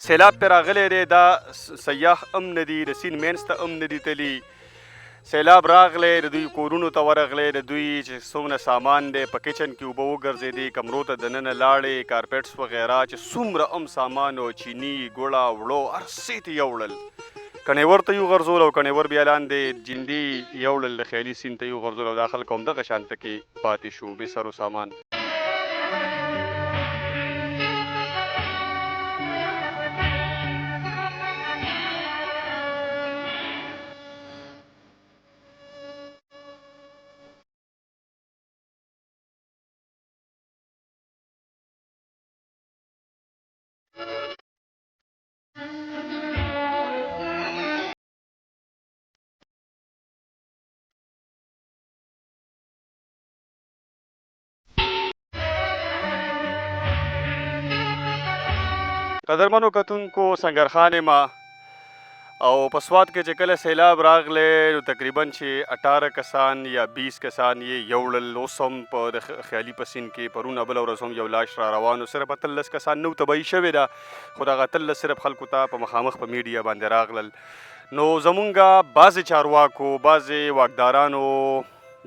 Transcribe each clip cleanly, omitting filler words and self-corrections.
سیلاب پې راغلی دی، دا سیاح هم نه دي، د سیند منځ ته هم نه دي تلي. سیلاب راغلی، د دوی کورونو ته ورغلی، د دوی چې څومره سامان دی په کچن کې اوبه وګرځېدې، کمرو ته دننه لاړې، کارپېټس وغیره چې څومره هم سامان و، چیني، ګوړه، وړو، هر څه یې یوړل. کنیور ته یې وغورځول او کنیور بیا لاندې جندي یوړل، د خیالي سیند ته یې وغورځول او دا خلک همدغه شانته کې پاتې شو بې سر و سامان. قدرمنو کتونکو، سنګرخان یم او په سوات کې چې کله سیلاب راغلی نو تقریبا چې 18 کسان یا 20 کسان یې یوړل. اوس هم په د خیالي په سیند کې پرونه بله ورځ هم یو لاش را روان و. صرف 18 کسان نه تباهي شوې ده، خو دغه 18 صرف خلکو ته په مخامخ په میډیا باندې راغلل. نو زمونږ بعضې چارواکو، بعضې واکدارانو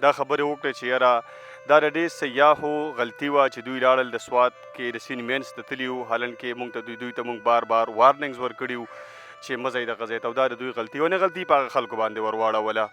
دا خبرې وکړې چې یاره دا د ډېر سیاحو غلطي وه چې دوی لاړل د سوات کې د سیند منځ ته تلي وو، حالانکې موږ ته دوی ته موږ بار بار وارننګز ورکړي وو چې مه ځئ دغه ځای ته، او دا د دوی غلطي وه، نه غلطي په هغه خلکو باندې ور واړوله.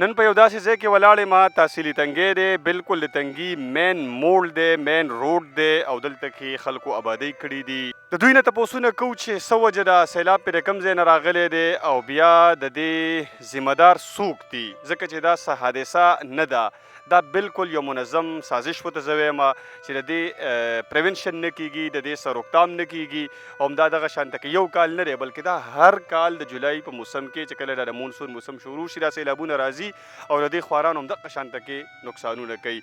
نن په یو داسې ځای کې ولاړ یم، تحصیلي تنګی دی، بالکل د تنګي مین موړ دی، مین روډ دی او دلته کې خلکو آبادۍ کړي دي. د دوی نه تپوسونه کوو چې څه وجه ده، سیلاب پرې کوم ځای نه راغلی دی او بیا د دې ذمه دار څوک دي، ځکه چې دا څه حادثه نه ده، دا بالکل یو منظم سازش ورته زه وایم چې د دې پریونشن نه کیږي، د دې څه روکتام نه کیږي، او همدا دغه شانته کې یو کال نه دی بلکې دا هر کال د جولای په موسم کې چې کله د مونسون موسم شروع شي دا سیلابونه راځي او د دې خواران همدغه شانته کې نقصانونه کوي.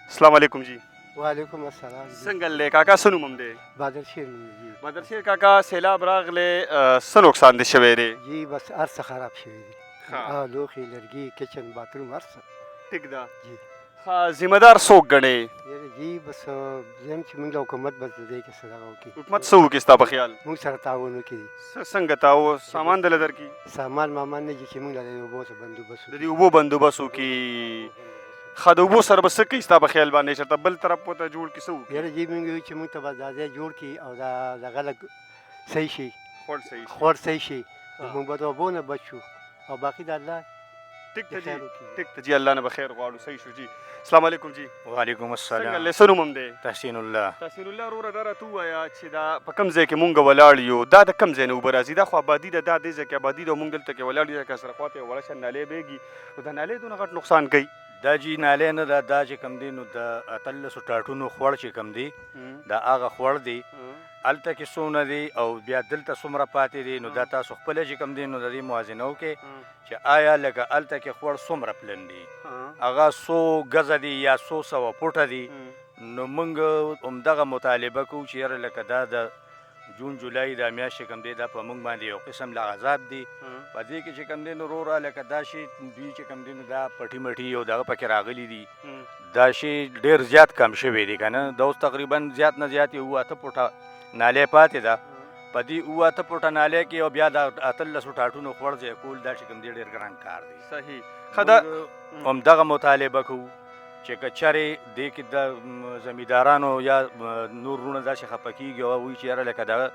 السلام علیکم جی. وعلیکم السلام. څنګه دی کاکا، څه نوم هم دی؟ بادر شیر نوم دی. بادر شیر کاکا، سیلاب راغلی، څه نقصان دی شوی دی؟ جی بس هر څه خراب شوي دي، لوښي، لرګي، کچن، باتروم، هر څه. ټیک ده. جی ذمه دار څوک ګڼې؟ یاره جی بس زم چې موږ حکومت بس د دې کې څه دغه وکړي. حکومت څه وکړي ستا په خیال؟ موږ سره تعاون وکړي. څنګه تعاون؟ سامان دله درکړي؟ سامان مامان نه دي چې موږ له دې اوبو څه بندوبست د دې اوبو بندوبست وکړي. ښه، د اوبو سره به څه کوي ستا په خیال باندې، چېرته بل طرف ورته جوړ کړي، څه وکړي؟ یاره جی موږ وایو چې موږ ته به دا ځای جوړ کړي او دا دغه لږ صحیح شي، خوړ صحیح شي، موږ به د اوبو نه بچ شو او باقي د الله ټیک ته جی، ټیک ته جی، الله نه به خیر غواړو. صحیح شو جی. السلام علیکم جی. وعلیکم السلام. څنګه څه نوم هم دی؟ تحسین الله. تحسین الله وروره دا راته ووایه چې دا په کوم ځای کې مونږ ولاړ یو، دا د کوم ځای نه اوبه راځي؟ دا خو آبادي ده، دا دې ځای کې آبادي ده او مونږ دلته کې ولاړ یو، که سره خواته یو وړه شان نالۍ بهېږي نو دا نالۍ دونه غټ نقصان کوي. دا جی نالۍ نه ده، دا چې کوم دی نو د 18 ټاټونو خوړ چې کوم دی دا هغه خوړ دی، هلته کې څونه دی او بیا دلته څومره پاتې دی، نو دا تاسو خپله چې کوم دی نو د دې موازنه وکړئ چې آیا لکه هلته کې خوړ څومره پلن دی، هغه 100 ګزه دی یا 100 فوټه دی، نو موږ همدغه مطالبه کوو چې یاره لکه دا د جون جولای دا میاشت چې کوم دی دا په موږ باندې یو قسم له عذاب دی. په دې کې چې کوم دی نو وروره لکه دا شی دوی چې کوم دی نو دا پټي مټي او دغه پکې راغلي دي، دا شی ډېر زیات کم شوی دی که نه، دا اوس تقریبا زیات نه زیات 8 فوټه نالۍ پاتې ده. په دې 8 فوټه نالۍ کې او بیا د 18 ټاټونو خوړ ځای کول دا چې کوم دی ډېر ګران کار دی. صحیح. ښه، دا همدغه مطالبه کوو چې که چېرې دې کې د زمیندارانو یا نور وروڼه داسې خفه کېږي او وایي چې یاره لکه دغه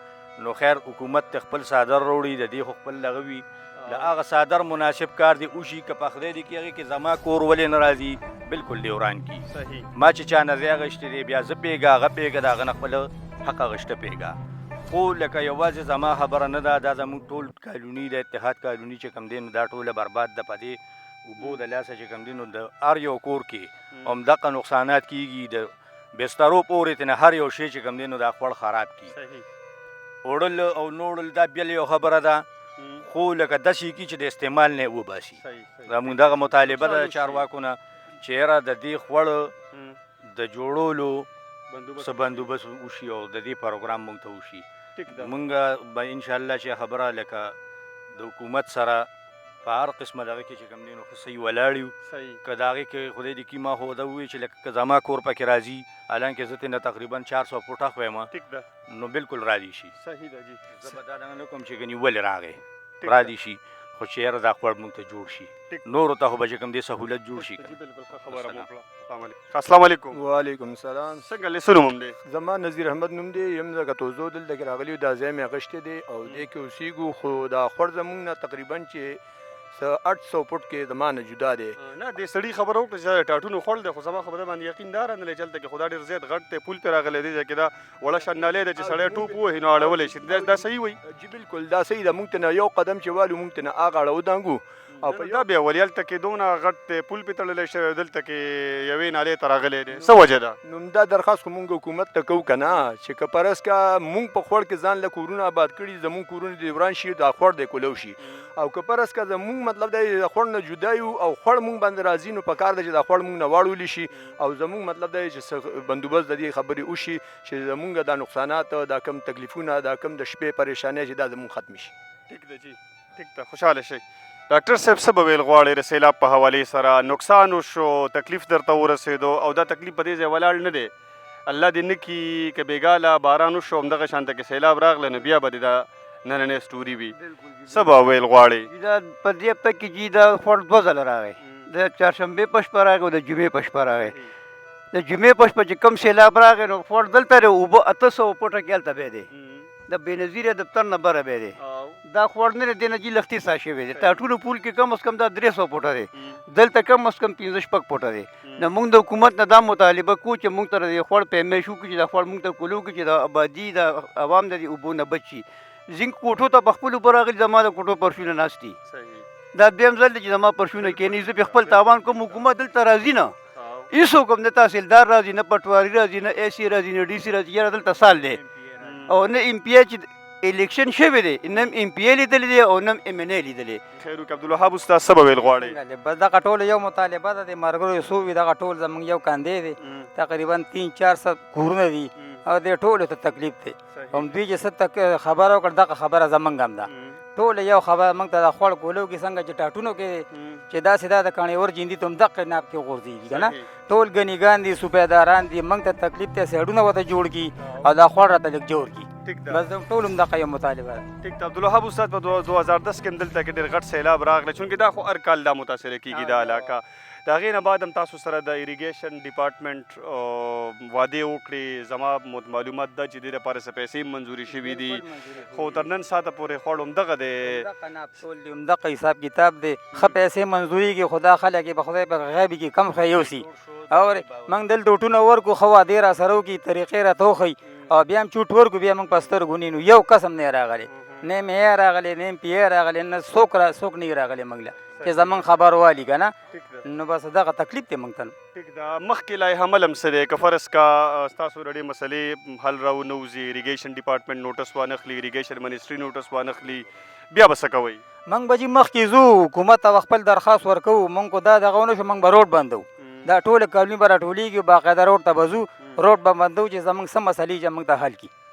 نو خیر حکومت ته خپل څادر راوړي، د دې خو خپل دغه وي، د هغه څادر مناسب کار دی وشي، که په خدای دې کې هغې کې زما کور ولې نه راځي بالکل دې وران کړي. صحیح. ما چې چا نه ځای اخیستی دی بیا زه پوهېږه هغه پوهېږه د هغه نه خپله حق اخیسته پوهېږه، خو لکه یوازې زما خبره نه ده، دا زموږ ټول کالوني د اتحاد کالوني چې کوم دی نو دا ټوله برباد ده. په دې اوبو د لاسه چې کوم دی نو د هر یو کور کې همدغه نقصانات کېږي، د بسترو پورې ترې نه هر یو شی چې کوم دی نو دا خوړ خراب کړي. صحیح. وړل او نه وړل دا بیا یو خبره ده، خو لکه داسې کړي چې د استعمال نه وباسي. زموږ دغه مطالبه ده چارواکو نه چې یاره د دې خوړ د جوړولو څه بندوبست وشي او د دې پروګرام موږ ته وشي. موږ به انشاءالله چې خبره لکه د حکومت سره په هر قسمه دغه کې چې کوم دی نو ښه صحیح ولاړ یو. صحیح. که د هغې کې خدای دې کي ما خو دا ووایي چې لکه که زما کور پکې راځي حالانکې زه ترېنه تقریبا 400 فوټه خو یم ټیک ده. نو بالکل راضي شي. صحیح ده جی. زه به دا دغه نه کوم چې ګنې ولې راغی راضي شي خو چې یاره دا خوړ موږ ته جوړ شي نورو ته خو به چې کوم دی سهولت جوړ شي. بالکل ښه خبره مو وکړه. السلام علیکم. وعلیکم السلام. څنګه له څه نوم دی؟ زما نظیر احمد نوم دی. یم زه کتوزو دلته کې راغلی دا ځای مې اخیستی دی او دې کې اوسېږو خو دا خوړ زموږ نه تقریبا چې 800 فوټ کې زما نه جدا دی. نه دې سړي خبره وکړه چې ټاټونو خوړ دی خو زما خبره باندې یقین دار نه لري چې هلته کې خو دا ډېر زیات غټ دی پول پرې راغلی دی چې دا وړه شنډالۍ ده چې سړی ټوپ ووهي نو اړولی شي. دا صحیح وایي؟ جی بالکل دا صحیح ده. موږ ته نه یو قدم چې والو موږ ته نه هغه اړه ودانګو او په دا بیا ولې هلته کې دونه غټ دی پول پې تړلی شوی دلته کې یوې نالې ته راغلی دی څه وجه ده؟ نو دا درخواست خو موږ حکومت ته کوو که نه چې که پرس که موږ په خوړ کې ځان له کورونه آباد کړي زموږ کورونه دې وران شي دا خوړ دی کولو شي او که پرس که زموږ مطلب دی د خوړ نه جدا یو او خوړ موږ باندې راځي نو پکار ده چې دا خوړ موږ نه واړولی شي او زموږ مطلب دی چې بندوبست د دې خبرې وشي چې زموږ دا نقصانات دا کم تکلیفونه دا کم د شپې پریشانۍ چې دا زموږ ختم شي. ټیک ده جی ټیک ده خوشحاله شئ. ډاکټر صاحب څه به ویل غواړئ د سیلاب په حوالې سره نقصان وشو تکلیف درته ورسېدو او دا تکلیف په دې ځای ولاړ نه دی الله دې نه کي که بېګاله باران وشو همدغه شانته کې سیلاب راغله نو بیا به دې دا نننۍ سټوري وي څه به ویل غواړئ؟ دا په دې هفته کې جي دا خوړ 2 ځله راغی د چهارشنبې په شپه راغی او د جمعې په شپه راغی. د جمعې په شپه چې کوم سیلاب راغی نو خوړ دلته دی اوبه 800 فوټه کې هلته بیا دی د بېنظیره دفتر نه بره بیا دی دا خوړ نه دی دې نه جي لښتې ساه شوی دی ټاټونو پول کې کم از کم دا 300 فوټه دی دلته کم از کم 15-16 فوټه دی. نو موږ د حکومت نه دا مطالبه کوو چې موږ ته د خوړ پیمایش وکړي چې دا خوړ موږ ته کولو وکړي چې د آبادي د عوام د دې اوبو نه بچ شي. زینګ کوټو ته په خپلو اوبه راغلي زما د کوټو پرشونه ناست دي دا دویم ځل دی چې زما پرشونه کښېني زه پې خپل تاوان کوم حکومت دلته راځي نه هېڅوک هم نه تحصیلدار راځي نه پټواري راځي نه اے سي راځي نه ډي سي راځي یاره دلته سال دی او نه ایم پی آی چې الیکشن شوی دی نه ایم پی آی لیدلی دی او نه ایم این اے لیدلی. خیر وکړي عبدالوهاب استاد څه به ویل غواړئ؟ بس دغه ټول یو مطالبه ده د ملګرو څو وي دغه ټول زموږ یو کاندې دی تقریبا 300-400 کورونه دي او دې ټولو ته تکلیف دی هم دوی چې څه خبره وکړه دغه خبره زموږ هم ده ټول یو خبره موږ ته د خوړ کولو کې څنګه چې ټاټونو کې چې داسې دا د کاڼیور جیندي ته هم دقه ناب کې غورځېږي که نه ټول ګنیګان دي سوپیداران دي موږ ته تکلیف دی سایډونه ورته جوړ کړي او دا خوړ راته لږ جوړ کړي بس ټول هم دغه یو مطالبه ده. ټیک ده عبدالوهاب استاد په 2010 کې هم دلته کې ډېر غټ سیلاب راغلی چونکې دا خو هر کال دا متاثره کېږي دا علاقه د هغې نه بعد هم تاسو سره د اریګیشن ډپارټمنټ وعدې وکړې زما معلومات ده چې دې دپاره څه پیسې هم منظوري شوي دي خو تر نن ساعته پورې خوړ همدغه دی ټول دي همدغه حساب کتاب دی ښه پیسې منظورېږي خو دا خلک یې به خدای په غیبي کې کم ښه یوسي او موږ دلته ټوټونه ورکړو ښه وعدې را سره وکړي طریقې راته وښیي او بیا هم چوټ ورکړو بیا موږ په سترګو نینو یو قسم نه راغلی نه ایم ای راغلی نه ایم پی ای راغلی نه څوک نه راغلی موږ له چې زموږ خبر والي که نه نو بس دغه تکلیف دی موږ ته. ټیک ده مخکې لایحه عمل هم څه دی که فرض کا ستاسو ډېرې مسلې حل راونوځي اریګیشن ډپارټمنټ نوټس وانخلي اریګیشن منسټري نوټس وانخلي بیا به څه کوئ؟ موږ به چې مخکې ځو حکومت ته خپل درخواست ورکوو موږ خو دا دغه ونه شو موږ به روډ بندو دا ټوله کالوني به راټولېږي باقاعده روډ ته به ځو روډ به بندو چې زموږ څه مسلې چې موږ ته حل کړي.